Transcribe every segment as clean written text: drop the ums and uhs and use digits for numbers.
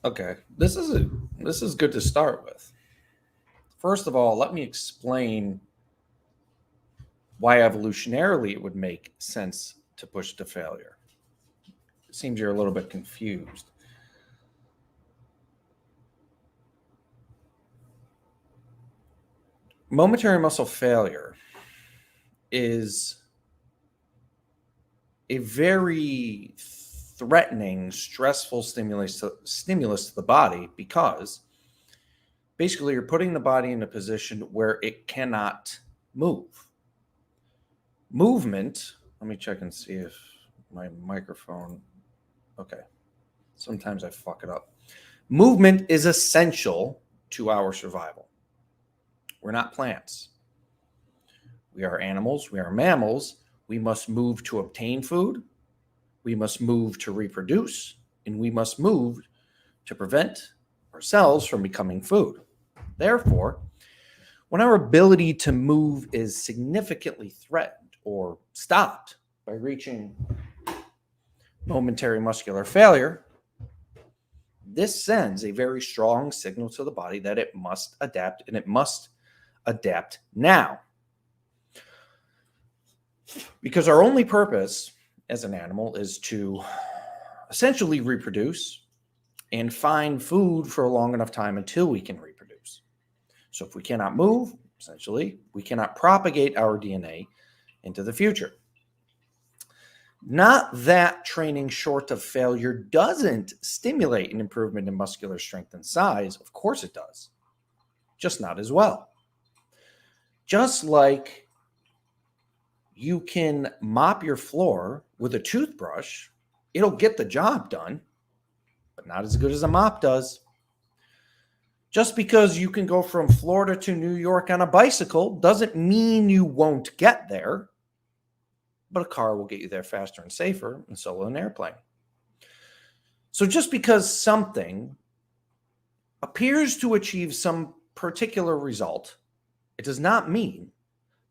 Okay, this is good to start with. First of all, let me explain why evolutionarily it would make sense to push to failure. It seems you're a little bit confused. Momentary muscle failure is a very threatening, stressful stimulus to the body because basically you're putting the body in a position where it cannot move. Movement, let me check and see if my microphone, okay, sometimes I fuck it up. Movement is essential to our survival. We're not plants. We are animals, we are mammals. We must move to obtain food, we must move to reproduce, and we must move to prevent ourselves from becoming food. Therefore, when our ability to move is significantly threatened or stopped by reaching momentary muscular failure, this sends a very strong signal to the body that it must adapt, and it must adapt now. Because our only purpose as an animal is to essentially reproduce and find food for a long enough time until we can reproduce. So if we cannot move, essentially, we cannot propagate our DNA into the future. Not that training short of failure doesn't stimulate an improvement in muscular strength and size. Of course it does, just not as well. Just like you can mop your floor with a toothbrush, it'll get the job done, but not as good as a mop does. Just because you can go from Florida to New York on a bicycle doesn't mean you won't get there, but a car will get you there faster and safer, and so will an airplane. So just because something appears to achieve some particular result, it does not mean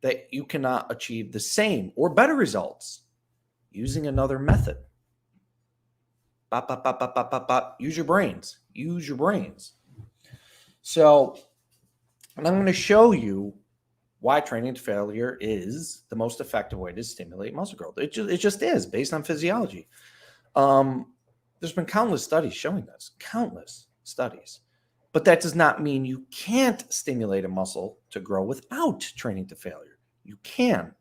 that you cannot achieve the same or better results using another method. Use your brains. Use your brains. So, and I'm going to show you why training to failure is the most effective way to stimulate muscle growth. It just is, based on physiology. There's been countless studies showing this, countless studies. But that does not mean you can't stimulate a muscle to grow without training to failure. You can.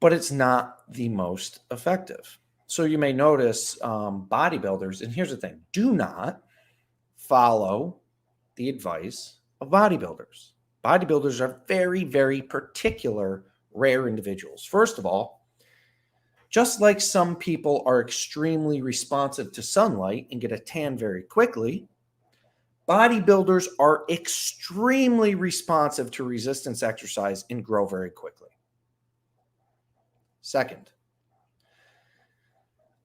But it's not the most effective. So you may notice bodybuilders, and here's the thing, do not follow the advice of bodybuilders. Bodybuilders are very, very particular, rare individuals. First of all, just like some people are extremely responsive to sunlight and get a tan very quickly, bodybuilders are extremely responsive to resistance exercise and grow very quickly. Second,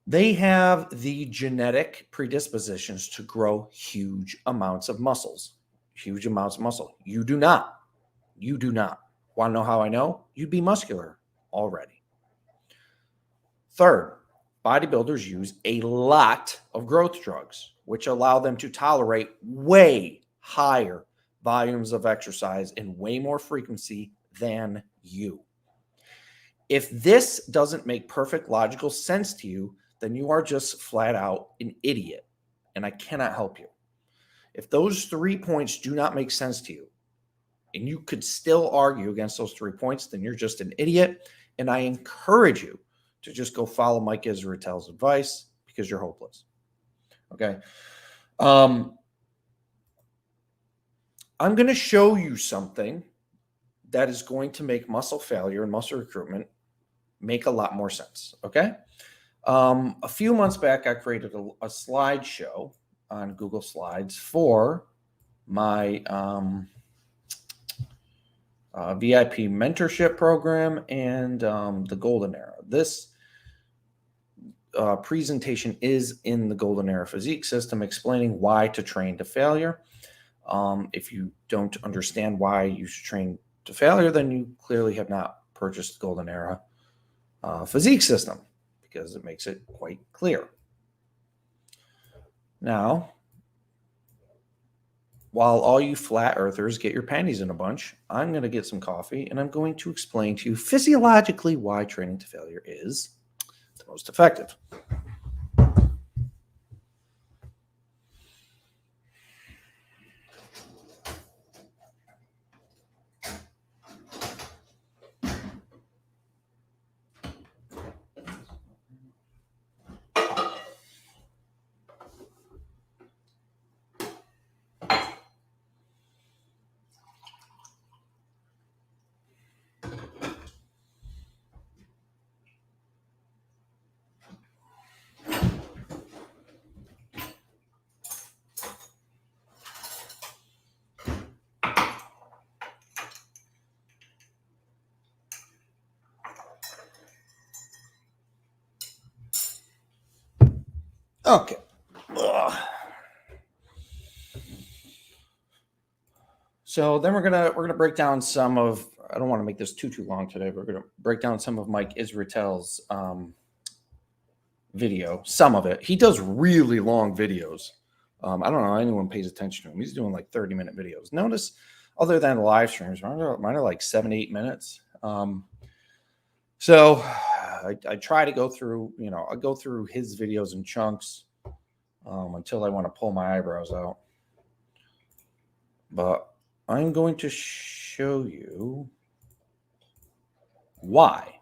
they have the genetic predispositions to grow huge amounts of muscles. Huge amounts of muscle. You do not. You do not. Want to know how I know? You'd be muscular already. Third, bodybuilders use a lot of growth drugs, which allow them to tolerate way higher volumes of exercise and way more frequency than you. If this doesn't make perfect logical sense to you, then you are just flat out an idiot, and I cannot help you. If those 3 points do not make sense to you, and you could still argue against those 3 points, then you're just an idiot, and I encourage you to just go follow Mike Israetel's advice because you're hopeless. Okay. I'm going to show you something that is going to make muscle failure and muscle recruitment make a lot more sense. Okay. A few months back, I created a slideshow on Google Slides for my VIP mentorship program and the Golden Era. This presentation is in the Golden Era Physique system explaining why to train to failure. If you don't understand why you should train to failure, then you clearly have not purchased the Golden Era physique system, because it makes it quite clear. Now, while all you flat earthers get your panties in a bunch, I'm going to get some coffee and I'm going to explain to you physiologically why training to failure is the most effective. Okay. Ugh. So then we're gonna break down some of. I don't want to make this too long today. But we're gonna break down some of Mike Israetel's video. Some of it. He does really long videos. I don't know if anyone pays attention to him. He's doing like 30-minute videos. Notice, other than live streams, mine are like 7-8 minutes. So I try to go through. I go through his videos in chunks until I want to pull my eyebrows out. But I'm going to show you why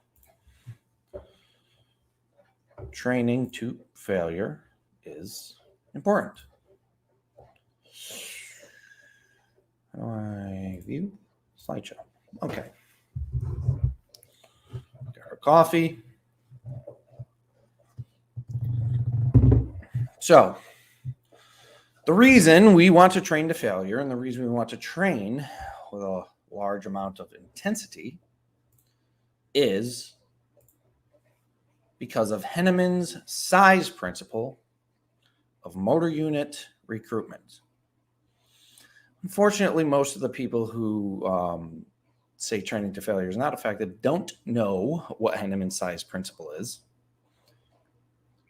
training to failure is important. How do I view slideshow? Okay. Got our coffee. So, the reason we want to train to failure and the reason we want to train with a large amount of intensity is because of Henneman's size principle of motor unit recruitment. Unfortunately, most of the people who say training to failure is not effective don't know what Henneman's size principle is,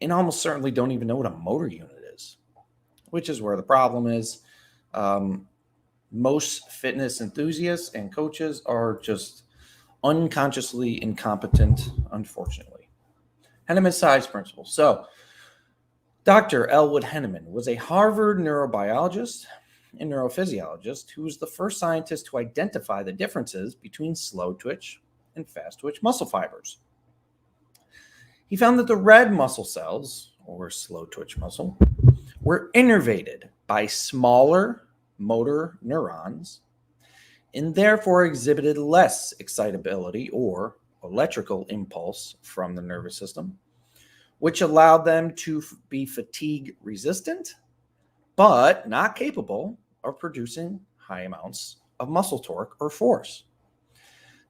and almost certainly don't even know what a motor unit is, which is where the problem is. Most fitness enthusiasts and coaches are just unconsciously incompetent, unfortunately. Henneman's size principle. So, Dr. Elwood Henneman was a Harvard neurobiologist and neurophysiologist who was the first scientist to identify the differences between slow twitch and fast twitch muscle fibers. He found that the red muscle cells, or slow twitch muscle, were innervated by smaller motor neurons and therefore exhibited less excitability or electrical impulse from the nervous system, which allowed them to be fatigue resistant, but not capable of producing high amounts of muscle torque or force.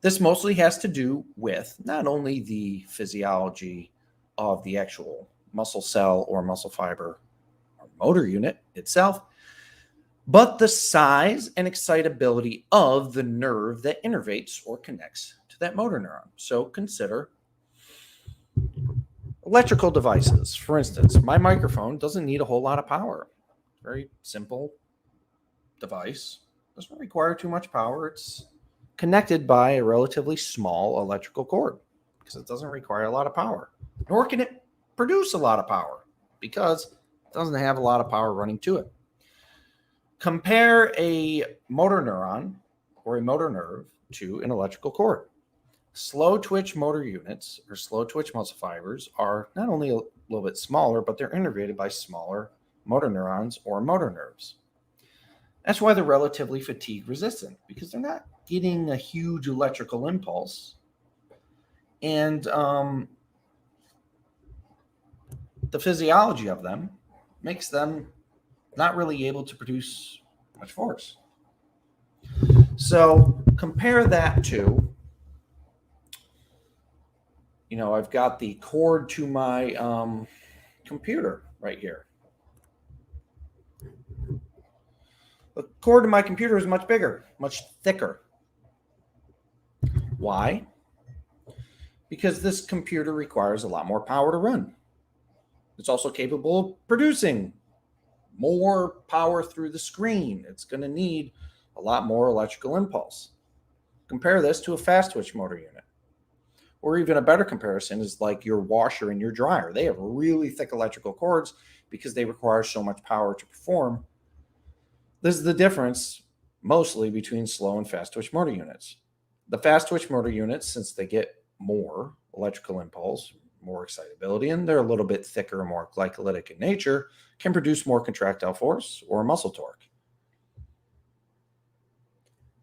This mostly has to do with not only the physiology of the actual muscle cell or muscle fiber or motor unit itself, but the size and excitability of the nerve that innervates or connects to that motor neuron. So consider electrical devices. For instance, my microphone doesn't need a whole lot of power. Very simple device. Doesn't require too much power. It's connected by a relatively small electrical cord because it doesn't require a lot of power. Nor can it produce a lot of power because it doesn't have a lot of power running to it. Compare a motor neuron or a motor nerve to an electrical cord. Slow twitch motor units or slow twitch muscle fibers are not only a little bit smaller, but they're innervated by smaller motor neurons or motor nerves. That's why they're relatively fatigue resistant, because they're not getting a huge electrical impulse. And the physiology of them makes them not really able to produce much force. So compare that to, I've got the cord to my computer right here. The cord in my computer is much bigger, much thicker. Why? Because this computer requires a lot more power to run. It's also capable of producing more power through the screen. It's going to need a lot more electrical impulse. Compare this to a fast twitch motor unit. Or even a better comparison is like your washer and your dryer. They have really thick electrical cords because they require so much power to perform. This is the difference mostly between slow and fast twitch motor units. The fast twitch motor units, since they get more electrical impulse, more excitability, and they're a little bit thicker and more glycolytic in nature, can produce more contractile force or muscle torque.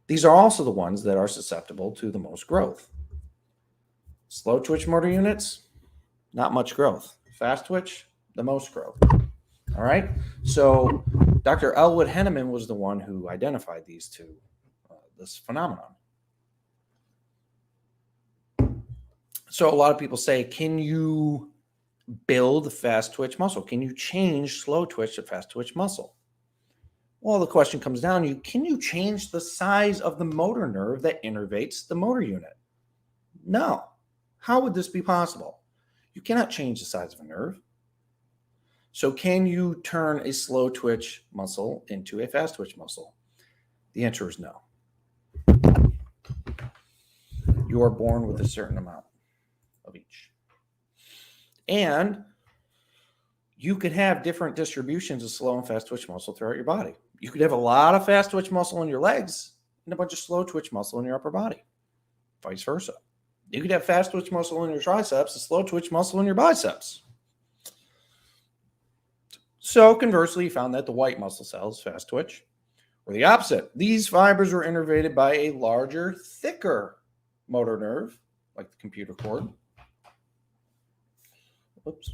These are also the ones that are susceptible to the most growth. Slow twitch motor units, not much growth. Fast twitch, the most growth. All right. So Dr. Elwood Henneman was the one who identified these two, this phenomenon. So a lot of people say, can you build fast twitch muscle? Can you change slow twitch to fast twitch muscle? Well, the question comes down to, can you change the size of the motor nerve that innervates the motor unit? No. How would this be possible? You cannot change the size of a nerve. So can you turn a slow twitch muscle into a fast twitch muscle? The answer is no. You are born with a certain amount of each. And you could have different distributions of slow and fast twitch muscle throughout your body. You could have a lot of fast twitch muscle in your legs and a bunch of slow twitch muscle in your upper body. Vice versa. You could have fast twitch muscle in your triceps and slow twitch muscle in your biceps. So conversely, you found that the white muscle cells, fast twitch, were the opposite. These fibers were innervated by a larger, thicker motor nerve, like the computer cord. Oops.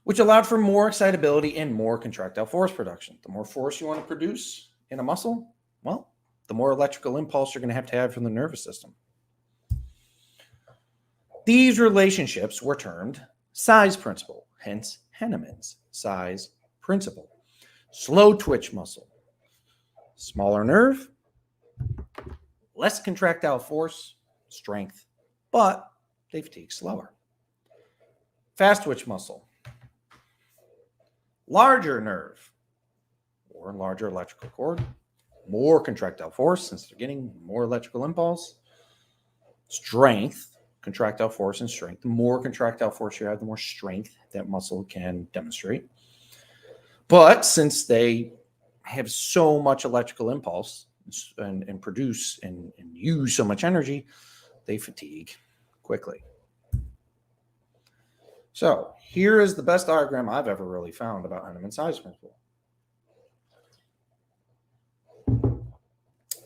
Which allowed for more excitability and more contractile force production. The more force you want to produce in a muscle, well, the more electrical impulse you're going to have from the nervous system. These relationships were termed size principle, hence Henneman's size principle. Slow twitch muscle, smaller nerve, less contractile force, strength, but they fatigue slower. Fast twitch muscle, larger nerve or larger electrical cord, more contractile force since they're getting more electrical impulse, strength, contractile force and strength. The more contractile force you have, the more strength that muscle can demonstrate. But since they have so much electrical impulse and produce and use so much energy, they fatigue quickly. So here is the best diagram I've ever really found about Henneman's size principle.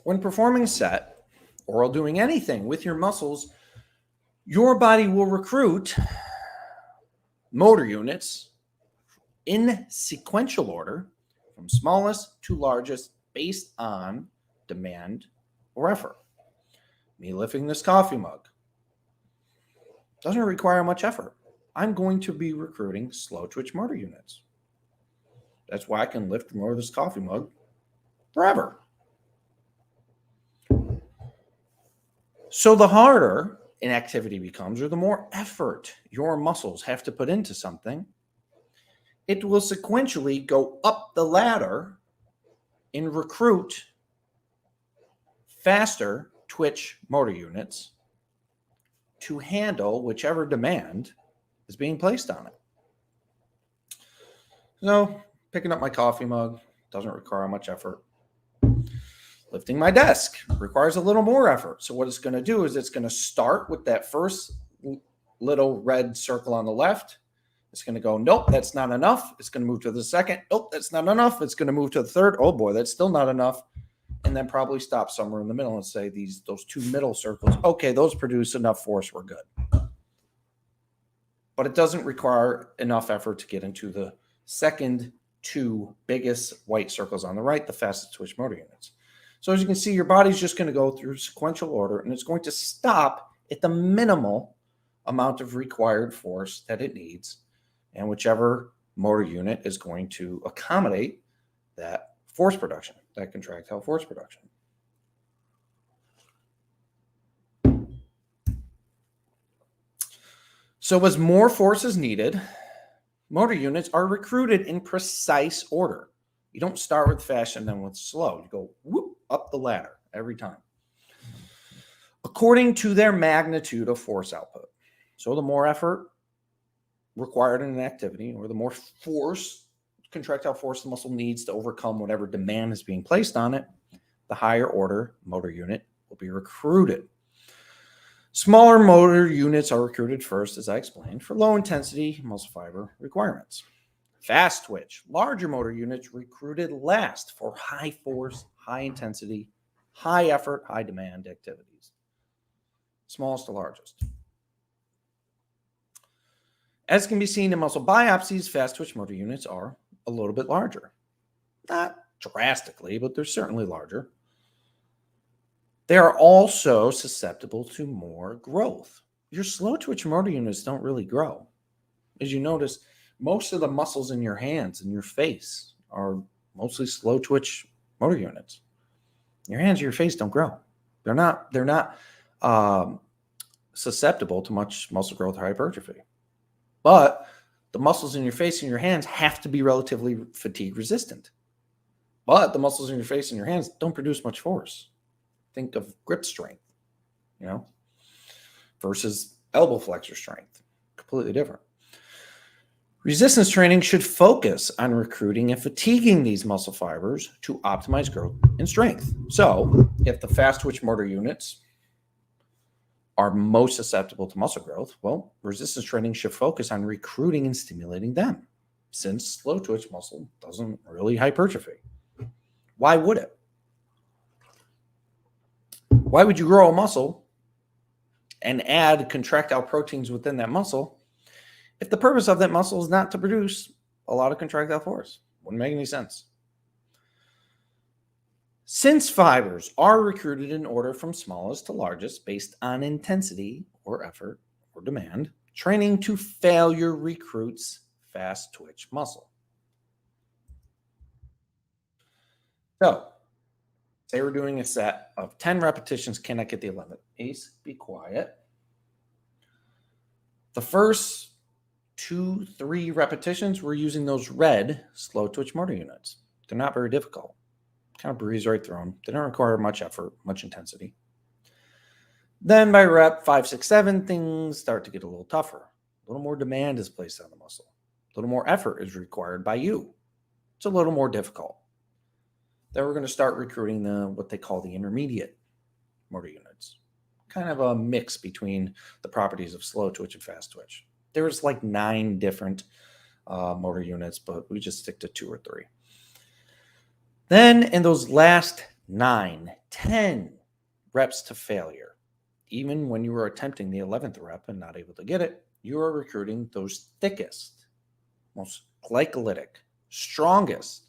When performing set or while doing anything with your muscles, your body will recruit motor units in sequential order from smallest to largest based on demand or effort. Me lifting this coffee mug doesn't require much effort. I'm going to be recruiting slow twitch motor units. That's why I can lift more of this coffee mug forever. So the harder an activity becomes, or the more effort your muscles have to put into something, it will sequentially go up the ladder and recruit faster twitch motor units to handle whichever demand is being placed on it. So picking up my coffee mug doesn't require much effort. Lifting my desk requires a little more effort. So what it's going to do is it's going to start with that first little red circle on the left. It's going to go, nope, that's not enough. It's going to move to the second. Nope, that's not enough. It's going to move to the third. Oh boy, that's still not enough. And then probably stop somewhere in the middle and say those two middle circles, okay, those produce enough force, we're good. But it doesn't require enough effort to get into the second two biggest white circles on the right, the fastest twitch motor units. So as you can see, your body's just going to go through sequential order, and it's going to stop at the minimal amount of required force that it needs, and whichever motor unit is going to accommodate that force production, that contractile force production. So as more force is needed, motor units are recruited in precise order. You don't start with fast and then with slow. You go whoop, up the ladder every time, according to their magnitude of force output. So the more effort required in an activity, or the more force, contractile force the muscle needs to overcome whatever demand is being placed on it, the higher order motor unit will be recruited. Smaller motor units are recruited first, as I explained, for low intensity muscle fiber requirements. Fast twitch, larger motor units recruited last for high force, high intensity, high effort, high demand activities. Smallest to largest. As can be seen in muscle biopsies, fast twitch motor units are a little bit larger. Not drastically, but they're certainly larger. They are also susceptible to more growth. Your slow twitch motor units don't really grow. As you notice, most of the muscles in your hands and your face are mostly slow twitch motor units. Your hands or your face don't grow. They're not susceptible to much muscle growth or hypertrophy. But the muscles in your face and your hands have to be relatively fatigue resistant. But the muscles in your face and your hands don't produce much force. Think of grip strength, versus elbow flexor strength. Completely different. Resistance training should focus on recruiting and fatiguing these muscle fibers to optimize growth and strength. So if the fast twitch motor units are most susceptible to muscle growth, well, resistance training should focus on recruiting and stimulating them, since slow twitch muscle doesn't really hypertrophy. Why would it? Why would you grow a muscle and add contractile proteins within that muscle if the purpose of that muscle is not to produce a lot of contractile force? Wouldn't make any sense. Since fibers are recruited in order from smallest to largest based on intensity or effort or demand, training to failure recruits fast twitch muscle. So, say we're doing a set of 10 repetitions. Can I get the 11th? Ace, be quiet. The first 2-3 repetitions, we're using those red slow twitch motor units. They're not very difficult. Kind of breeze right through them. They don't require much effort, much intensity. Then by rep 5, 6, 7, things start to get a little tougher. A little more demand is placed on the muscle. A little more effort is required by you. It's a little more difficult. Then we're going to start recruiting what they call the intermediate motor units. Kind of a mix between the properties of slow twitch and fast twitch. There's like 9 different motor units, but we just stick to 2 or 3. Then in those last 9, 10 reps to failure, even when you were attempting the 11th rep and not able to get it, you are recruiting those thickest, most glycolytic, strongest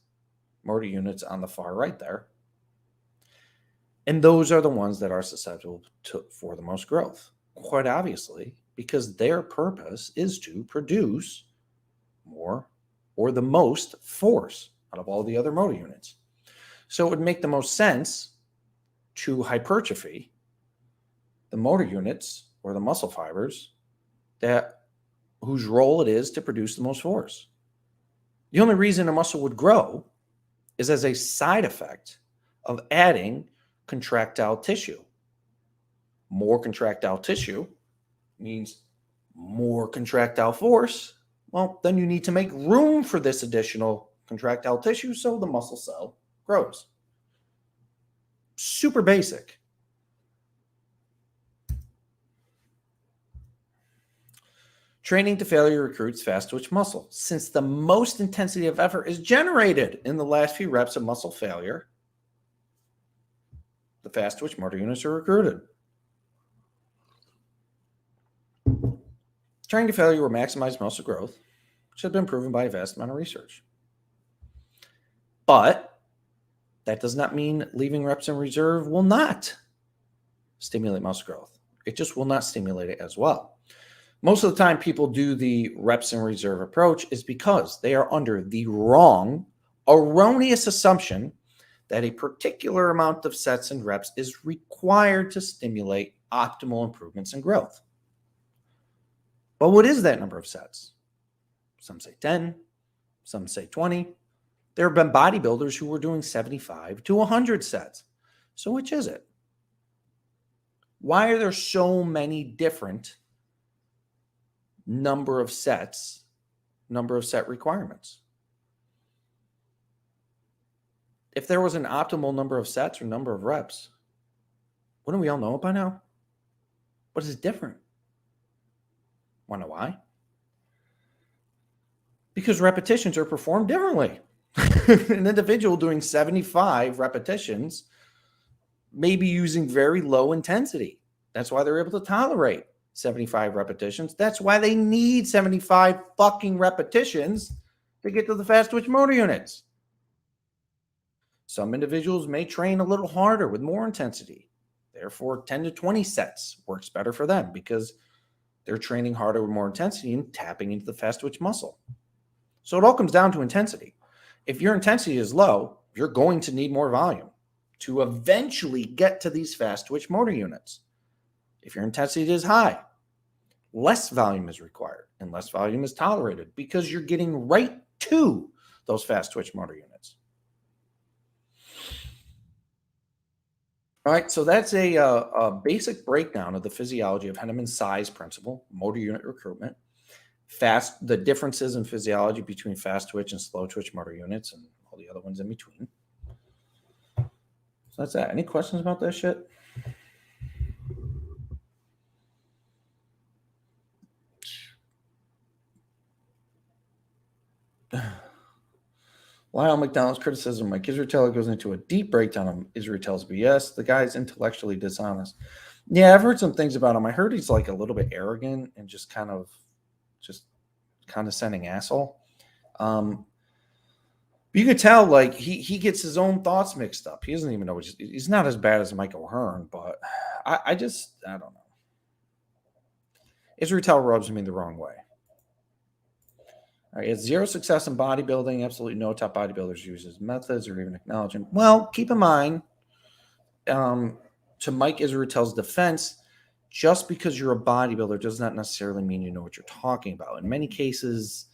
motor units on the far right there. And those are the ones that are susceptible for the most growth, quite obviously, because their purpose is to produce more or the most force out of all the other motor units. So it would make the most sense to hypertrophy the motor units or the muscle fibers whose role it is to produce the most force. The only reason a muscle would grow is as a side effect of adding contractile tissue. More contractile tissue means more contractile force. Well, then you need to make room for this additional contractile tissue so the muscle cell grows. Super basic. Training to failure recruits fast twitch muscle. Since the most intensity of effort is generated in the last few reps of muscle failure, the fast twitch motor units are recruited. Training to failure will maximize muscle growth, which has been proven by a vast amount of research. But that does not mean leaving reps in reserve will not stimulate muscle growth. It just will not stimulate it as well. Most of the time people do the reps in reserve approach is because they are under the wrong, erroneous assumption that a particular amount of sets and reps is required to stimulate optimal improvements in growth. But what is that number of sets? Some say 10, some say 20. There have been bodybuilders who were doing 75 to 100 sets. So which is it? Why are there so many different number of set requirements? If there was an optimal number of sets or number of reps, wouldn't we all know it by now? But it's different. Want to know why? Because repetitions are performed differently. An individual doing 75 repetitions may be using very low intensity. That's why they're able to tolerate 75 repetitions. That's why they need 75 fucking repetitions to get to the fast twitch motor units. Some individuals may train a little harder with more intensity. Therefore, 10 to 20 sets works better for them because they're training harder with more intensity and tapping into the fast twitch muscle. So it all comes down to intensity. If your intensity is low, you're going to need more volume to eventually get to these fast twitch motor units. If your intensity is high, less volume is required and less volume is tolerated because you're getting right to those fast twitch motor units. All right, so that's a basic breakdown of the physiology of Henneman's size principle, motor unit recruitment, the differences in physiology between fast twitch and slow twitch motor units, and all the other ones in between. So that's that. Any questions about that shit? Lyle McDonald's criticism, Mike Israetel goes into a deep breakdown of Israetel's BS. The guy's intellectually dishonest. Yeah, I've heard some things about him. I heard he's like a little bit arrogant and just condescending asshole. You could tell like he gets his own thoughts mixed up. He doesn't even know he's not as bad as Michael Hearn, but I don't know. Israetel rubs me the wrong way. All right, it's zero success in bodybuilding. Absolutely no top bodybuilders use his methods or even acknowledge him. Well, keep in mind, to Mike Israetel's defense, just because you're a bodybuilder does not necessarily mean you know what you're talking about. In many cases,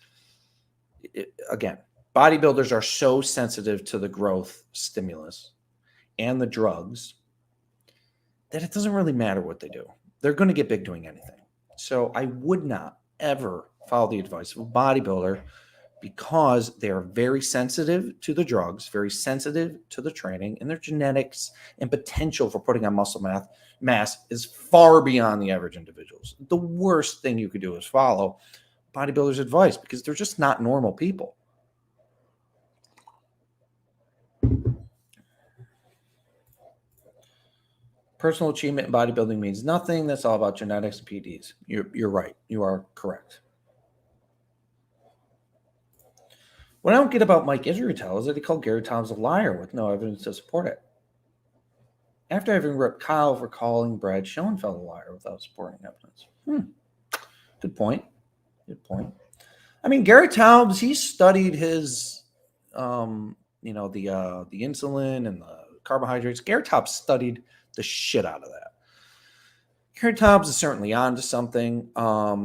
again, bodybuilders are so sensitive to the growth stimulus and the drugs that it doesn't really matter what they do. They're going to get big doing anything. So I would not ever follow the advice of a bodybuilder because they're very sensitive to the drugs, very sensitive to the training, and their genetics and potential for putting on muscle mass is far beyond the average individuals. The worst thing you could do is follow bodybuilders' advice because they're just not normal people. Personal achievement in bodybuilding means nothing. That's all about genetics and PDs. You're right. You are correct. What I don't get about Mike Israetel is that he called Gary Toms a liar with no evidence to support it. After having ripped Kyle for calling Brad Schoenfeld a liar without supporting evidence. Good point. Good point. I mean, Gary Toms, he studied his, the insulin and the carbohydrates. Gary Toms studied the shit out of that. Gary Toms is certainly on to something. I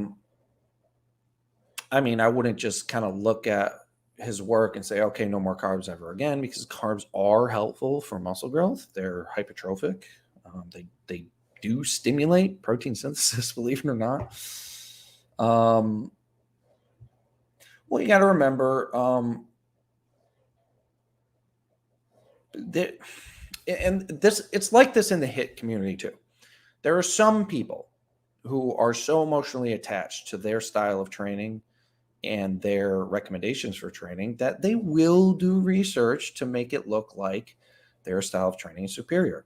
mean, I wouldn't just kind of look at his work and say, okay, no more carbs ever again, because carbs are helpful for muscle growth. They're hypertrophic. They do stimulate protein synthesis, believe it or not. Well, you got to remember, it's like this in the HIIT community too. There are some people who are so emotionally attached to their style of training and their recommendations for training that they will do research to make it look like their style of training is superior.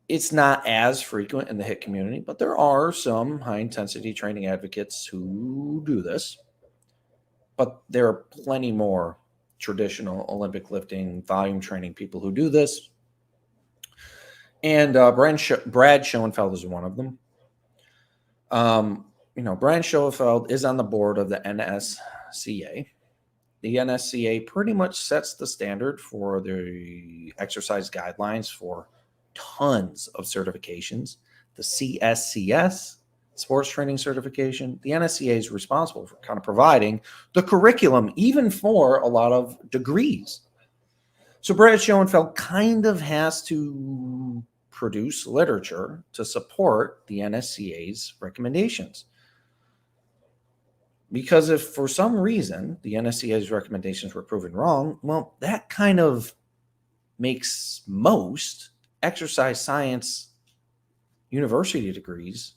It's not as frequent in the HIIT community, but there are some high-intensity training advocates who do this. But there are plenty more traditional Olympic lifting, volume training people who do this. And Brad Schoenfeld is one of them. Brad Schoenfeld is on the board of the NSCA, the NSCA pretty much sets the standard for the exercise guidelines for tons of certifications. The CSCS, sports training certification, the NSCA is responsible for kind of providing the curriculum, even for a lot of degrees. So Brad Schoenfeld kind of has to produce literature to support the NSCA's recommendations. Because if for some reason the NSCA's recommendations were proven wrong, well, that kind of makes most exercise science university degrees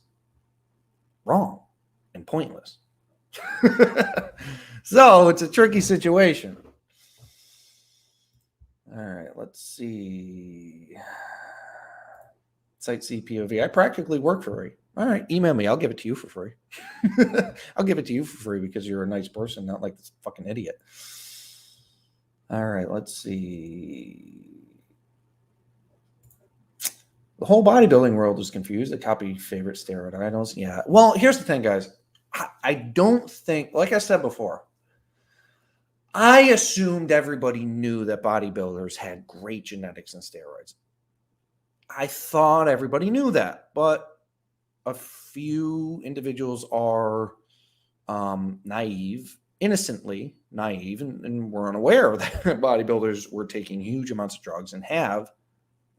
wrong and pointless. So it's a tricky situation. All right, let's see. Site CPOV. I practically work for free. All right, email me. I'll give it to you for free. I'll give it to you for free because you're a nice person, not like this fucking idiot. All right, let's see. The whole bodybuilding world is confused. They copy favorite steroid idols. Yeah. Well, here's the thing, guys. I don't think, like I said before, I assumed everybody knew that bodybuilders had great genetics and steroids. I thought everybody knew that, but a few individuals are naive, innocently naive, and were unaware that bodybuilders were taking huge amounts of drugs and have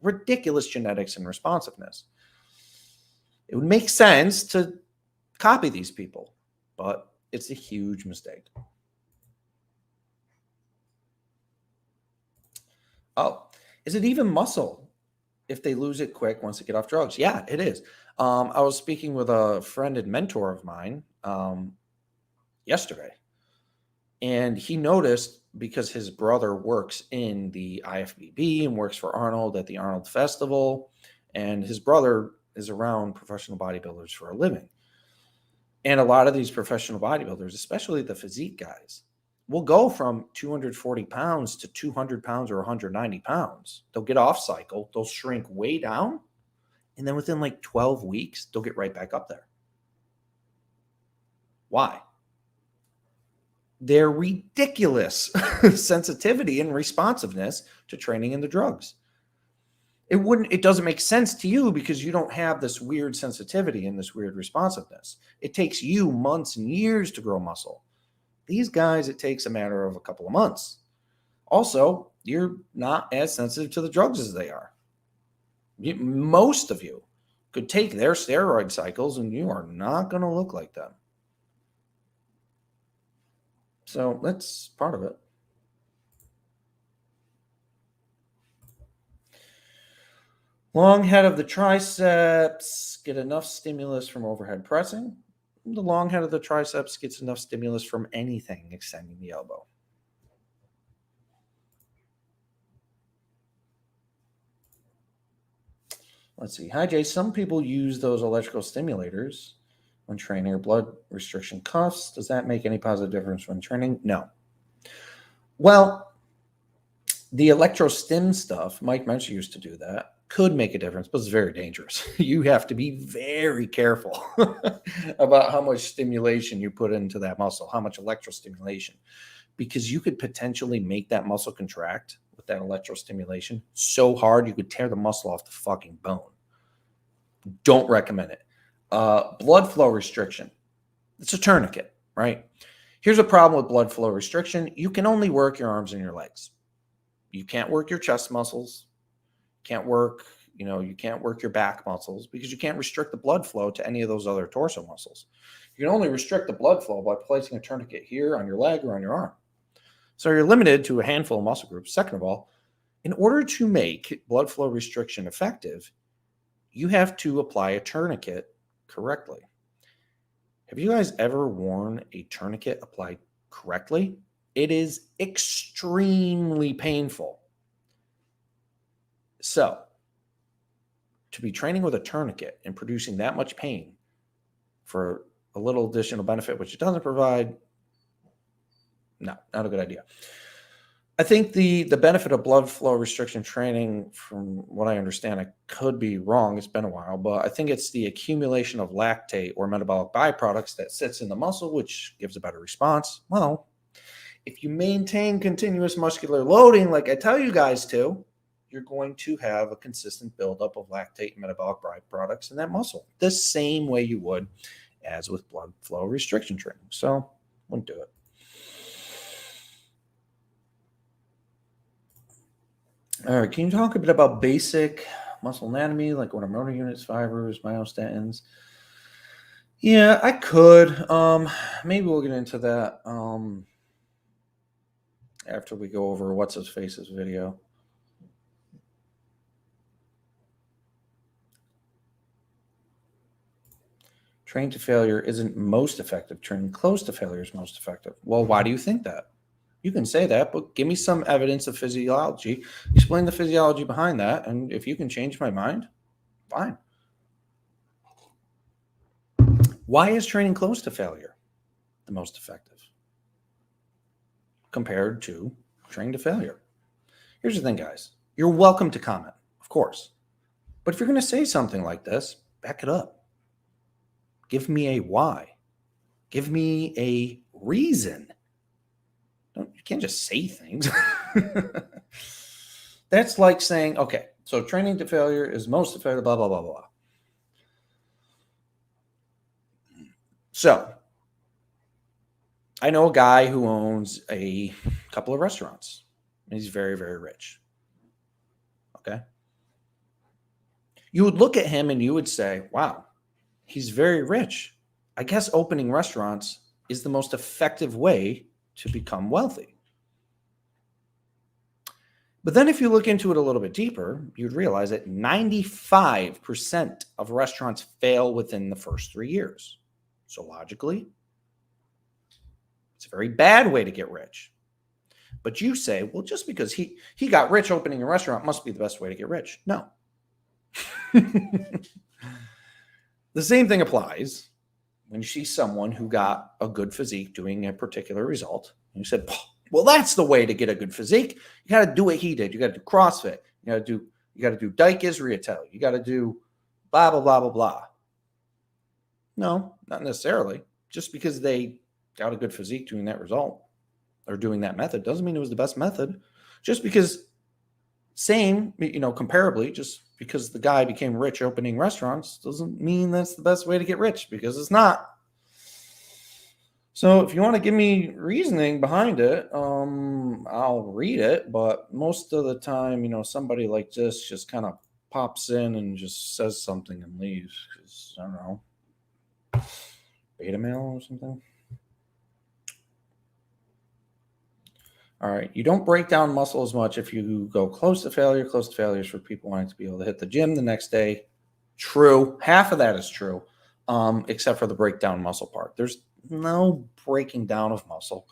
ridiculous genetics and responsiveness. It would make sense to copy these people, but it's a huge mistake. Oh, is it even muscle if they lose it quick once they get off drugs? Yeah, it is. I was speaking with a friend and mentor of mine yesterday, and he noticed, because his brother works in the IFBB and works for Arnold at the Arnold Festival, and his brother is around professional bodybuilders for a living. And a lot of these professional bodybuilders, especially the physique guys, will go from 240 pounds to 200 pounds or 190 pounds. They'll get off cycle, they'll shrink way down, and then within like 12 weeks, they'll get right back up there. Why? Their ridiculous sensitivity and responsiveness to training and the drugs. It doesn't make sense to you because you don't have this weird sensitivity and this weird responsiveness. It takes you months and years to grow muscle. These guys, it takes a matter of a couple of months. Also, you're not as sensitive to the drugs as they are. Most of you could take their steroid cycles and you are not going to look like them. So that's part of it. Long head of the triceps get enough stimulus from overhead pressing. The long head of the triceps gets enough stimulus from anything extending the elbow. Let's see. Hi, Jay. Some people use those electrical stimulators when training or blood restriction cuffs. Does that make any positive difference when training? No. Well, the electrostim stuff, Mike Mensch used to do that, could make a difference, but it's very dangerous. You have to be very careful about how much stimulation you put into that muscle, how much electrostimulation, because you could potentially make that muscle contract with that electrostimulation so hard you could tear the muscle off the fucking bone. Don't recommend it. Blood flow restriction. It's a tourniquet, right? Here's a problem with blood flow restriction. You can only work your arms and your legs. You can't work your chest muscles. You can't work your back muscles because you can't restrict the blood flow to any of those other torso muscles. You can only restrict the blood flow by placing a tourniquet here on your leg or on your arm. So you're limited to a handful of muscle groups. Second of all, in order to make blood flow restriction effective, you have to apply a tourniquet correctly. Have you guys ever worn a tourniquet applied correctly? It is extremely painful. So, to be training with a tourniquet and producing that much pain for a little additional benefit, which it doesn't provide, no, not a good idea. I think the benefit of blood flow restriction training, from what I understand, I could be wrong, it's been a while, but I think it's the accumulation of lactate or metabolic byproducts that sits in the muscle, which gives a better response. Well, if you maintain continuous muscular loading, like I tell you guys to, you're going to have a consistent buildup of lactate and metabolic byproducts in that muscle, the same way you would as with blood flow restriction training. So, wouldn't do it. All right, can you talk a bit about basic muscle anatomy, like what are motor units, fibers, myostatins? Yeah, I could. Maybe we'll get into that after we go over what's his face's video. Train to failure isn't most effective. Training close to failure is most effective. Well, why do you think that? You can say that, but give me some evidence of physiology. Explain the physiology behind that, and if you can change my mind, fine. Why is training close to failure the most effective compared to training to failure? Here's the thing, guys. You're welcome to comment, of course. But if you're going to say something like this, back it up. Give me a why. Give me a reason. You can't just say things. That's like saying, okay, so training to failure is most effective, blah, blah, blah, blah. So I know a guy who owns a couple of restaurants. He's very, very rich. Okay. You would look at him and you would say, wow, he's very rich. I guess opening restaurants is the most effective way to become wealthy. But then if you look into it a little bit deeper, you'd realize that 95% of restaurants fail within the first 3 years. So logically, it's a very bad way to get rich. But you say, well, just because he got rich opening a restaurant must be the best way to get rich. No. The same thing applies when you see someone who got a good physique doing a particular result. And you said, well, that's the way to get a good physique. You got to do what he did. You got to do CrossFit. You got to do Dyke Israel. You got to do blah, blah, blah, blah, blah. No, not necessarily. Just because they got a good physique doing that result or doing that method doesn't mean it was the best method. Just because comparably, just because the guy became rich opening restaurants doesn't mean that's the best way to get rich, because it's not. So if you want to give me reasoning behind it, I'll read it. But most of the time, somebody like this just kind of pops in and just says something and leaves. Because, I don't know, beta male or something. All right. You don't break down muscle as much if you go close to failure. Close to failure is for people wanting to be able to hit the gym the next day. True. Half of that is true, except for the breakdown muscle part. There's no breaking down of muscle.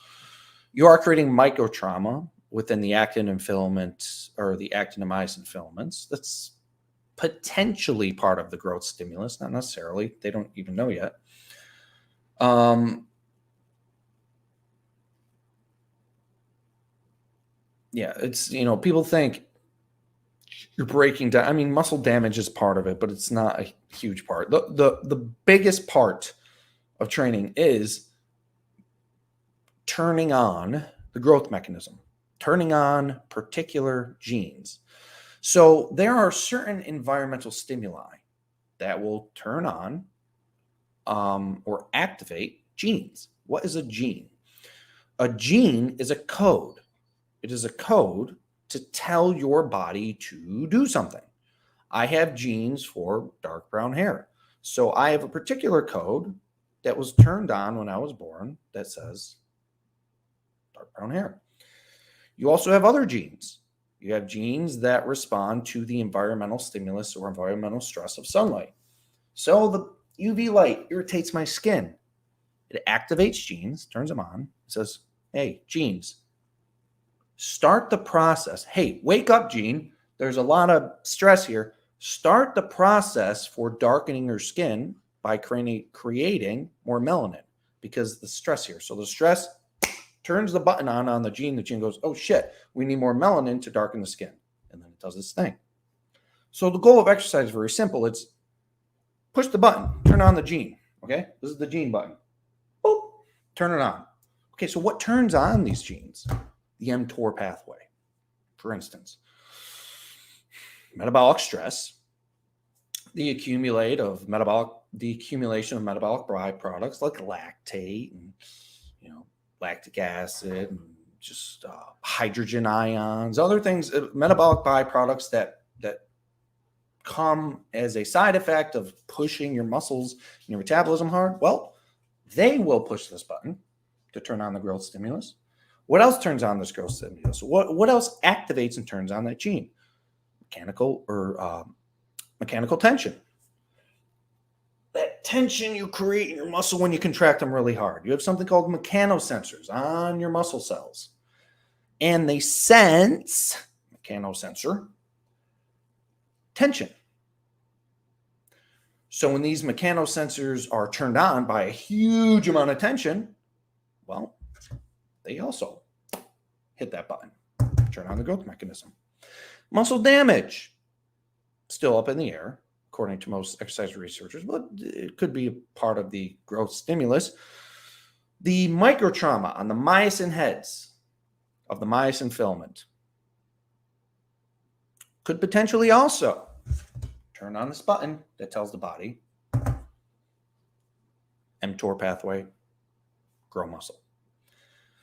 You are creating microtrauma within the actin and filament, or the actinomyosin filaments. That's potentially part of the growth stimulus, not necessarily. They don't even know yet. Yeah, it's, people think you're breaking down. I mean, muscle damage is part of it, but it's not a huge part. The biggest part of training is turning on the growth mechanism, turning on particular genes. So there are certain environmental stimuli that will turn on or activate genes. What is a gene? A gene is a code. It is a code to tell your body to do something. I have genes for dark brown hair. So I have a particular code that was turned on when I was born that says dark brown hair. You also have other genes. You have genes that respond to the environmental stimulus or environmental stress of sunlight. So the UV light irritates my skin. It activates genes, turns them on, says, hey, genes, start the process. Hey, wake up, gene. There's a lot of stress here. Start the process for darkening your skin by creating more melanin, because the stress here. So the stress turns the button on the gene. The gene goes, oh shit, we need more melanin to darken the skin. And then it does this thing. So the goal of exercise is very simple. It's push the button, turn on the gene. Okay, this is the gene button. Boop, turn it on. Okay, so what turns on these genes? The mTOR pathway, for instance. Metabolic stress, the accumulation of metabolic byproducts like lactate and lactic acid and just hydrogen ions, other things, metabolic byproducts that come as a side effect of pushing your muscles and your metabolism hard. Well, they will push this button to turn on the growth stimulus. What else turns on this growth stimulus? What else activates and turns on that gene? Mechanical tension. That tension you create in your muscle when you contract them really hard. You have something called mechanosensors on your muscle cells. And they sense, mechanosensor, tension. So when these mechanosensors are turned on by a huge amount of tension, well, they also hit that button, turn on the growth mechanism. Muscle damage, still up in the air, according to most exercise researchers, but it could be a part of the growth stimulus. The microtrauma on the myosin heads of the myosin filament could potentially also turn on this button that tells the body, mTOR pathway, grow muscle.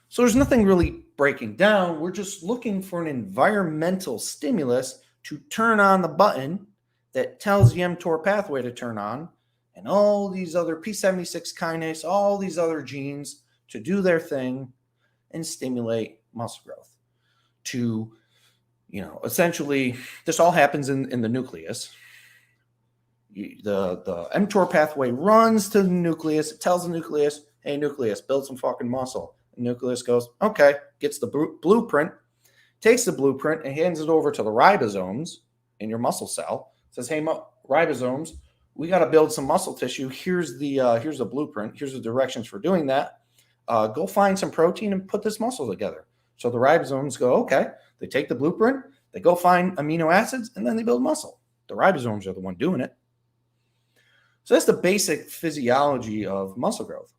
So there's nothing really breaking down. We're just looking for an environmental stimulus to turn on the button that tells the mTOR pathway to turn on, and all these other P76 kinase, all these other genes to do their thing and stimulate muscle growth. To, essentially, this all happens in the nucleus. The mTOR pathway runs to the nucleus. It tells the nucleus, hey, nucleus, build some fucking muscle. The nucleus goes, okay, gets the blueprint, takes the blueprint and hands it over to the ribosomes in your muscle cell. Says, hey, ribosomes, we got to build some muscle tissue. Here's the blueprint. Here's the directions for doing that. Go find some protein and put this muscle together. So the ribosomes go, okay. They take the blueprint, they go find amino acids, and then they build muscle. The ribosomes are the one doing it. So that's the basic physiology of muscle growth.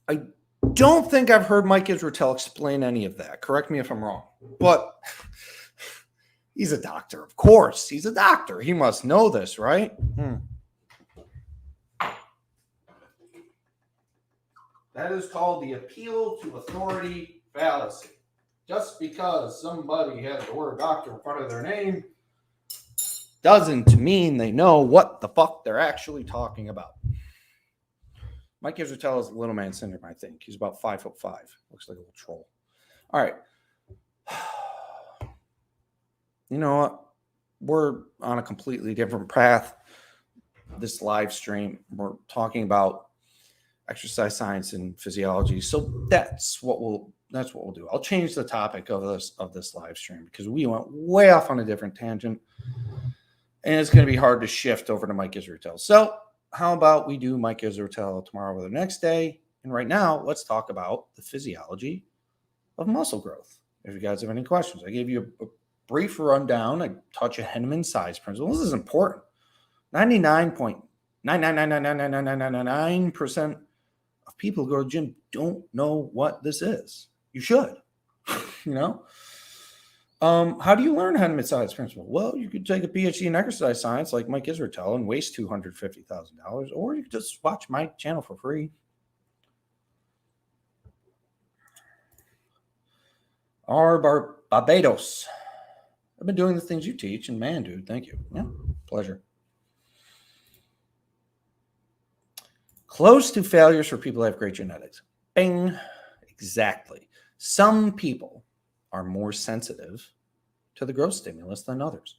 I don't think I've heard Mike Israetel explain any of that. Correct me if I'm wrong. But he's a doctor, of course. He's a doctor. He must know this, right? That is called the appeal to authority fallacy. Just because somebody has the word doctor in front of their name doesn't mean they know what the fuck they're actually talking about. Mike Israetel is little man syndrome, I think. He's about 5'5". Looks like a little troll. All right. You know what? We're on a completely different path. This live stream, we're talking about exercise science and physiology. So that's what we'll do. I'll change the topic of this live stream because we went way off on a different tangent. And it's going to be hard to shift over to Mike Israetel. So how about we do Mike Israetel tomorrow or the next day? And right now, let's talk about the physiology of muscle growth. If you guys have any questions, I gave you a brief rundown, a touch of Henneman size principle. This is important. 99.9999999% of people who go to the gym don't know what this is. You should, How do you learn Henneman size principle? Well, you could take a PhD in exercise science like Mike Israetel and waste $250,000, or you could just watch my channel for free. Barbados. I've been doing the things you teach, and man, dude, thank you. Yeah, pleasure. Close to failures for people who have great genetics. Bing. Exactly. Some people are more sensitive to the growth stimulus than others.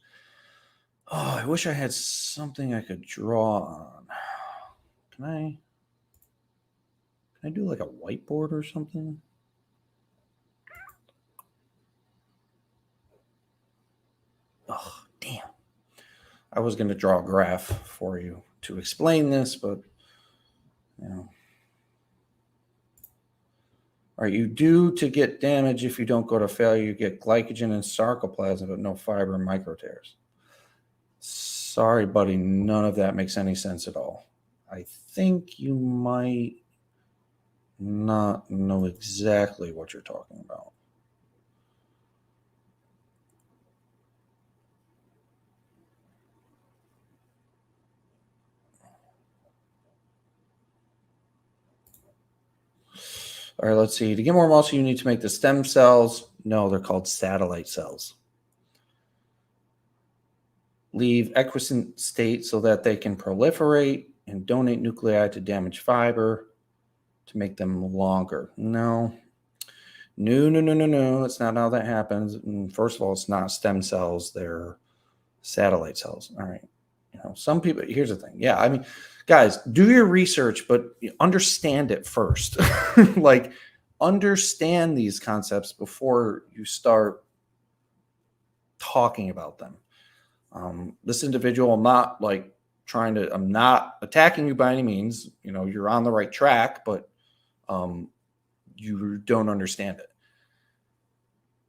Oh, I wish I had something I could draw on. Can I do like a whiteboard or something? Oh, damn. I was going to draw a graph for you to explain this, but, All right, you do to get damage if you don't go to failure. You get glycogen and sarcoplasm, but no fiber and micro tears. Sorry, buddy. None of that makes any sense at all. I think you might not know exactly what you're talking about. All right, let's see. To get more muscle, you need to make the stem cells. No, they're called satellite cells. Leave equiescent state so that they can proliferate and donate nuclei to damaged fiber to make them longer. No. That's not how that happens. And first of all, it's not stem cells, they're satellite cells. All right. Some people, here's the thing. Yeah, I mean, guys, do your research, but understand it first. Like, understand these concepts before you start talking about them. This individual, I'm not attacking you by any means. You're on the right track, but you don't understand it.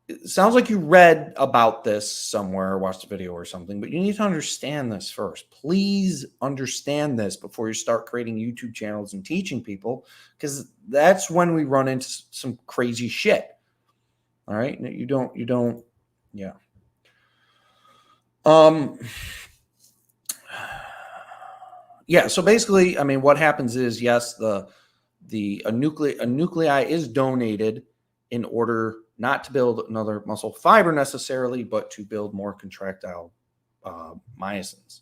It sounds like you read about this somewhere, watched a video or something, but you need to understand this first. Please understand this before you start creating YouTube channels and teaching people, because that's when we run into some crazy shit. All right. You don't. Yeah. Yeah. So basically, I mean, what happens is, yes, a nuclei is donated in order not to build another muscle fiber necessarily, but to build more contractile myosins.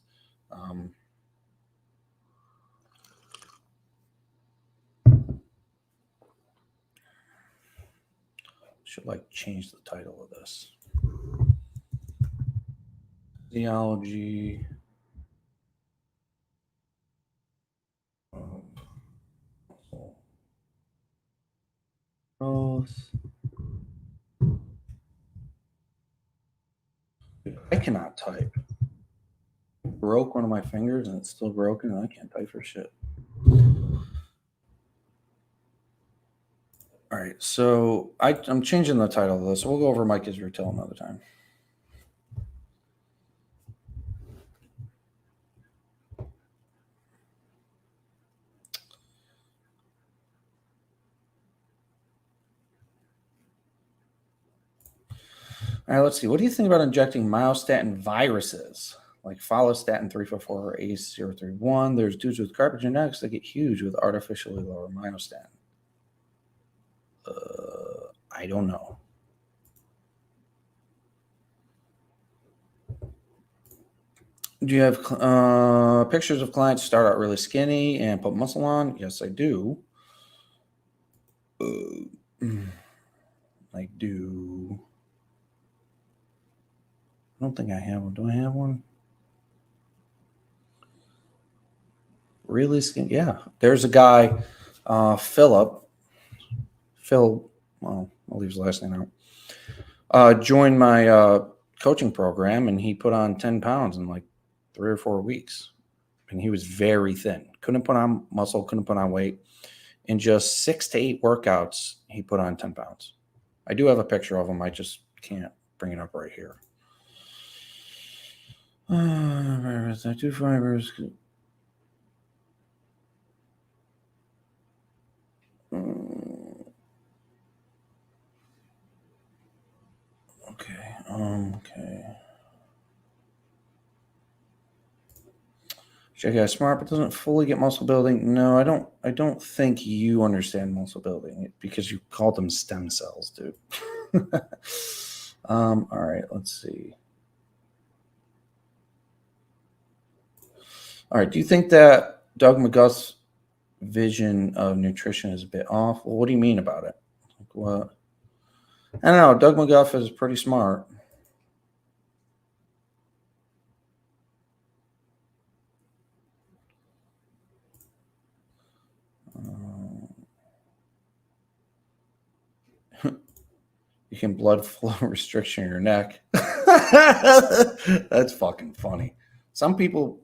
Should change the title of this. Physiology of muscle growth. I cannot type. I broke one of my fingers and it's still broken and I can't type for shit. All right, so I'm changing the title of this. We'll go over Mike Israel another time. All right, let's see. What do you think about injecting myostatin viruses like follistatin 344 or ACE031? There's dudes with carpet genetics that get huge with artificially lower myostatin. I don't know. Do you have pictures of clients start out really skinny and put muscle on? Yes, I do. I do. I don't think I have one. Do I have one? Really skinny? Yeah. There's a guy, Phil, well, I'll leave his last name out. Joined my coaching program, and he put on 10 pounds in 3 or 4 weeks. And he was very thin. Couldn't put on muscle, couldn't put on weight. In just 6 to 8 workouts, he put on 10 pounds. I do have a picture of him. I just can't bring it up right here. Two fibers. Okay. Check out smart, but doesn't fully get muscle building. No, I don't think you understand muscle building because you called them stem cells, dude. All right, let's see. All right, do you think that Doug McGuff's vision of nutrition is a bit off? Well, what do you mean about it? What? I don't know. Doug McGuff is pretty smart. You can blood flow restriction in your neck. That's fucking funny. Some people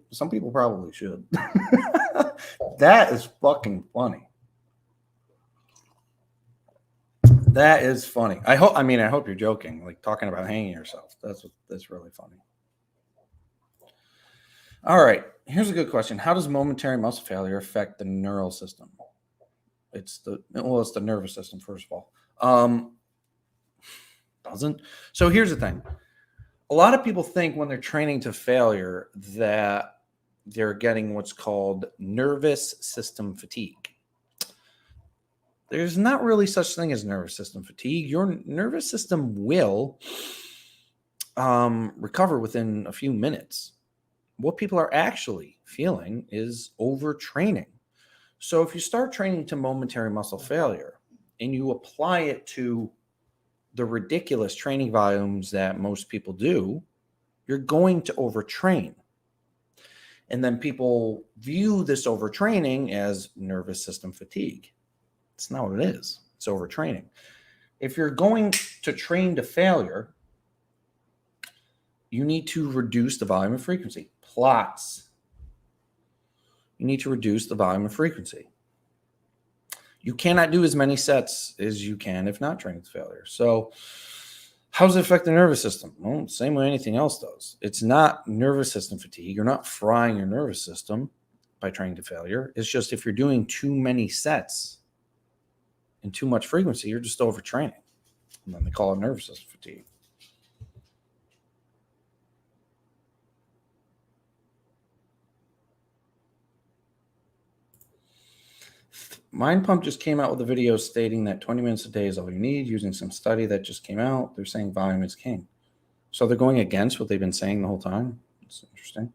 probably should. That is fucking funny. That is funny. I hope you're joking, talking about hanging yourself. That's really funny. All right. Here's a good question. How does momentary muscle failure affect the neural system? It's the nervous system, first of all. Doesn't. So here's the thing. A lot of people think when they're training to failure that they're getting what's called nervous system fatigue. There's not really such thing as nervous system fatigue. Your nervous system will recover within a few minutes. What people are actually feeling is overtraining. So if you start training to momentary muscle failure and you apply it to the ridiculous training volumes that most people do, you're going to overtrain. And then people view this overtraining as nervous system fatigue. It's not what it is. It's overtraining. If you're going to train to failure, you need to reduce the volume of frequency. Plots. You need to reduce the volume of frequency. You cannot do as many sets as you can if not training to failure. So how does it affect the nervous system? Well, same way anything else does. It's not nervous system fatigue. You're not frying your nervous system by training to failure. It's just if you're doing too many sets and too much frequency, you're just overtraining. And then they call it nervous system fatigue. Mind Pump just came out with a video stating that 20 minutes a day is all you need, using some study that just came out. They're saying volume is king. So they're going against what they've been saying the whole time. It's interesting.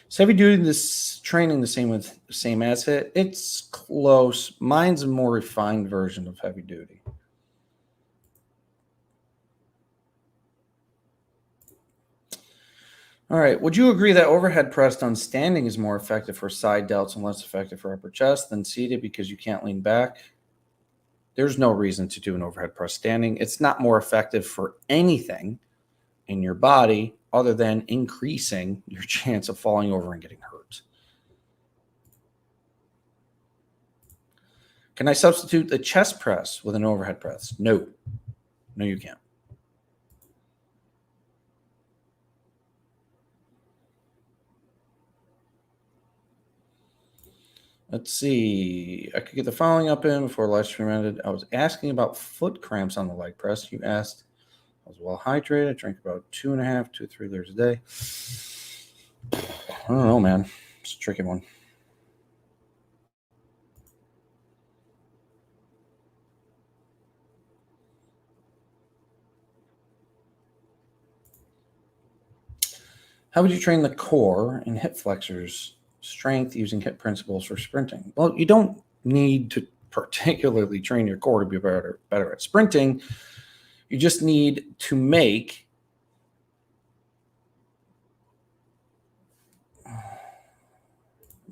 Is heavy duty this training the same as HIIT? It's close. Mine's a more refined version of heavy duty. All right. Would you agree that overhead press done standing is more effective for side delts and less effective for upper chest than seated because you can't lean back? There's no reason to do an overhead press standing. It's not more effective for anything in your body other than increasing your chance of falling over and getting hurt. Can I substitute the chest press with an overhead press? No. No, you can't. Let's see. I could get the following up in before live stream ended. I was asking about foot cramps on the leg press. You asked. I was well hydrated. I drank about 2.5 to 3 liters a day. I don't know, man. It's a tricky one. How would you train the core and hip flexors strength using hip principles for sprinting? Well, you don't need to particularly train your core to be better at sprinting. You just need to make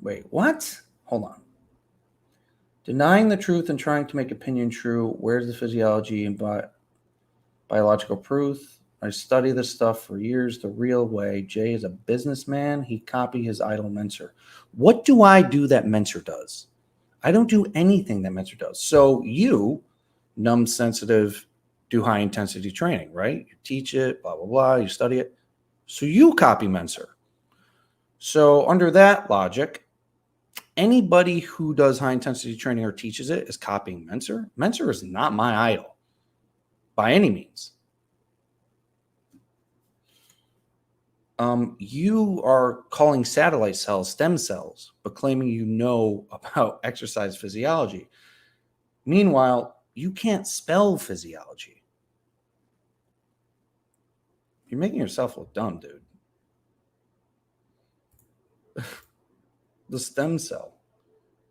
wait, what? Hold on. Denying the truth and trying to make opinion true. Where's the physiology and biological proof? I study this stuff for years the real way. Jay is a businessman. He copied his idol Menser. What do I do that Menser does? I don't do anything that Menser does. So you, numb sensitive, do high intensity training, right? You teach it, blah, blah, blah. You study it. So you copy Menser. So under that logic, anybody who does high intensity training or teaches it is copying Menser. Menser is not my idol by any means. You are calling satellite cells stem cells, but claiming you know about exercise physiology. Meanwhile, you can't spell physiology. You're making yourself look dumb, dude. The stem cell.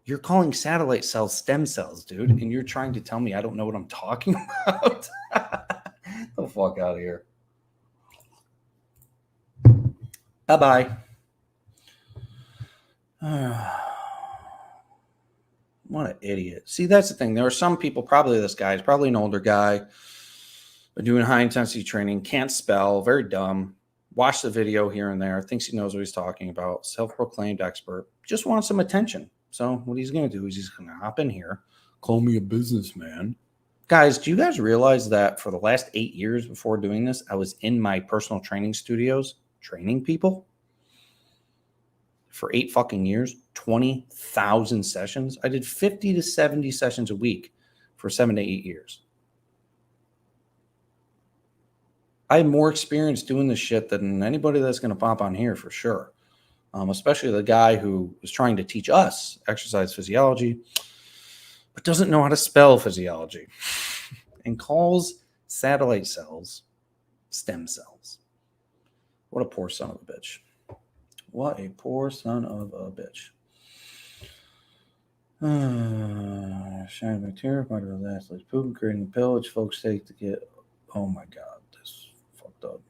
You're calling satellite cells stem cells, dude, and you're trying to tell me I don't know what I'm talking about? Get the fuck out of here. Bye-bye. What an idiot. See, that's the thing. There are some people, probably this guy, is probably an older guy, but doing high-intensity training, can't spell, very dumb, watch the video here and there, thinks he knows what he's talking about, self-proclaimed expert, just wants some attention. So what he's going to do is he's going to hop in here, call me a businessman, Guys, do you guys realize that for the last 8 years before doing this, I was in my personal training studios training people for 8 fucking years, 20,000 sessions. I did 50 to 70 sessions a week for 7 to 8 years. I have more experience doing this shit than anybody that's going to pop on here for sure. Especially the guy who was trying to teach us exercise physiology, but doesn't know how to spell physiology and calls satellite cells stem cells. What a poor son of a bitch. What a poor son of a bitch. Shiny bacteria, part of the last like poop, creating a pill, which folks take to get. Oh my God, this fucked up.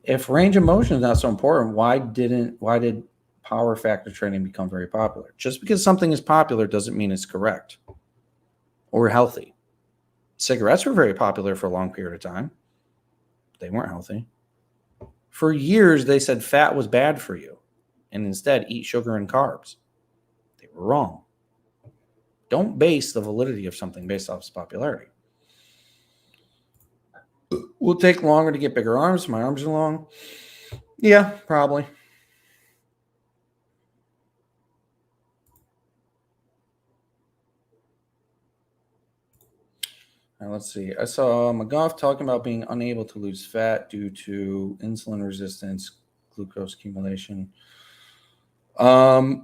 If range of motion is not so important, why did power factor training become very popular? Just because something is popular doesn't mean it's correct or healthy. Cigarettes were very popular for a long period of time. They weren't healthy. For years, they said fat was bad for you, and instead eat sugar and carbs. They were wrong. Don't base the validity of something based off its popularity. Will it take longer to get bigger arms? My arms are long. Yeah, probably. Now, let's see. I saw McGough talking about being unable to lose fat due to insulin resistance, glucose accumulation. I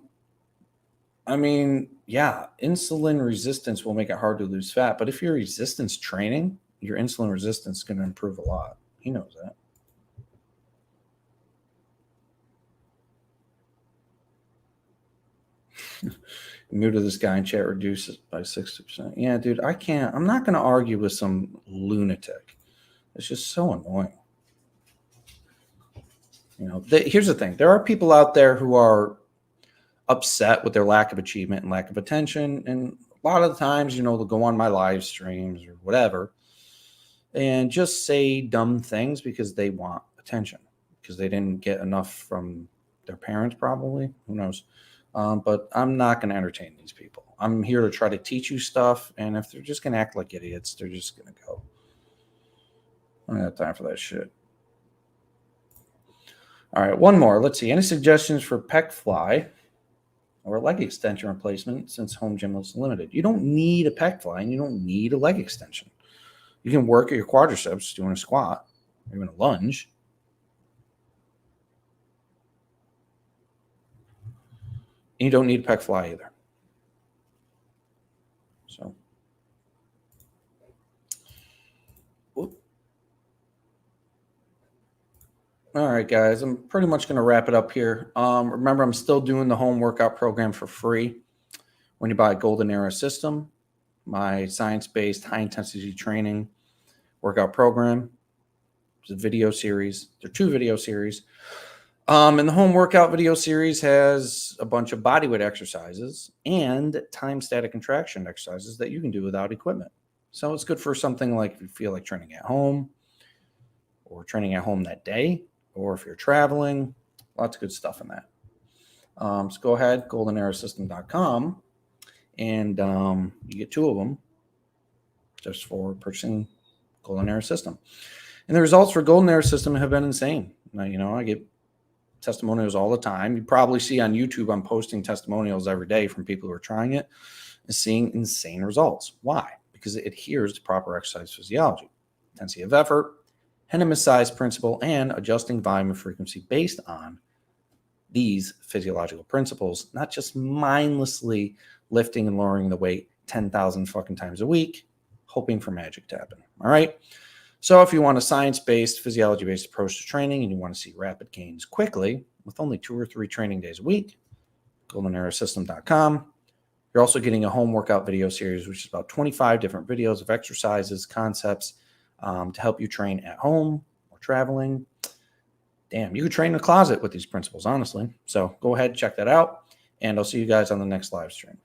mean, yeah, insulin resistance will make it hard to lose fat. But if you're resistance training, your insulin resistance is going to improve a lot. He knows that. Muted this guy in chat, reduce it by 60%. Yeah, dude, I can't. I'm not going to argue with some lunatic. It's just so annoying. You know, here's the thing. There are people out there who are upset with their lack of achievement and lack of attention. And a lot of the times, you know, they'll go on my live streams or whatever and just say dumb things because they want attention, because they didn't get enough from their parents, probably. Who knows? But I'm not going to entertain these people. I'm here to try to teach you stuff. And if they're just going to act like idiots, they're just going to go. I don't have time for that shit. All right, one more. Let's see. Any suggestions for pec fly or leg extension replacement since home gym is limited? You don't need a pec fly and you don't need a leg extension. You can work at your quadriceps doing a squat or even a lunge. And you don't need a pec fly either. So, whoop. All right, guys, I'm pretty much going to wrap it up here. Remember, I'm still doing the home workout program for free when you buy a Golden Era system, my science-based high-intensity training workout program. It's a video series. There are 2 video series. And the home workout video series has a bunch of bodyweight exercises and time static contraction exercises that you can do without equipment. So it's good for something like if you feel like training at home or training at home that day, or if you're traveling. Lots of good stuff in that. So go ahead, goldenerasystem.com, and you get 2 of them just for purchasing Golden Era System. And the results for Golden Era System have been insane. Now, you know, I get testimonials all the time. You probably see on YouTube, I'm posting testimonials every day from people who are trying it and seeing insane results. Why? Because it adheres to proper exercise physiology, intensity of effort, Henneman's size principle, and adjusting volume and frequency based on these physiological principles, not just mindlessly lifting and lowering the weight 10,000 fucking times a week, hoping for magic to happen. All right. So if you want a science-based, physiology-based approach to training and you want to see rapid gains quickly with only 2 or 3 training days a week, goldenerasystem.com. You're also getting a home workout video series, which is about 25 different videos of exercises, concepts to help you train at home or traveling. Damn, you could train in a closet with these principles, honestly. So go ahead, check that out, and I'll see you guys on the next live stream.